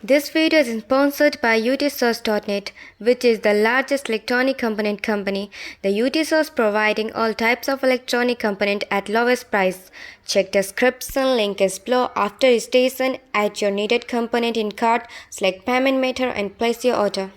This video is sponsored by utsource.net, which is the largest electronic component company. The utsource providing all types of electronic component at lowest price. Check description, link is below. After registration, add your needed component in cart, select payment method and place your order.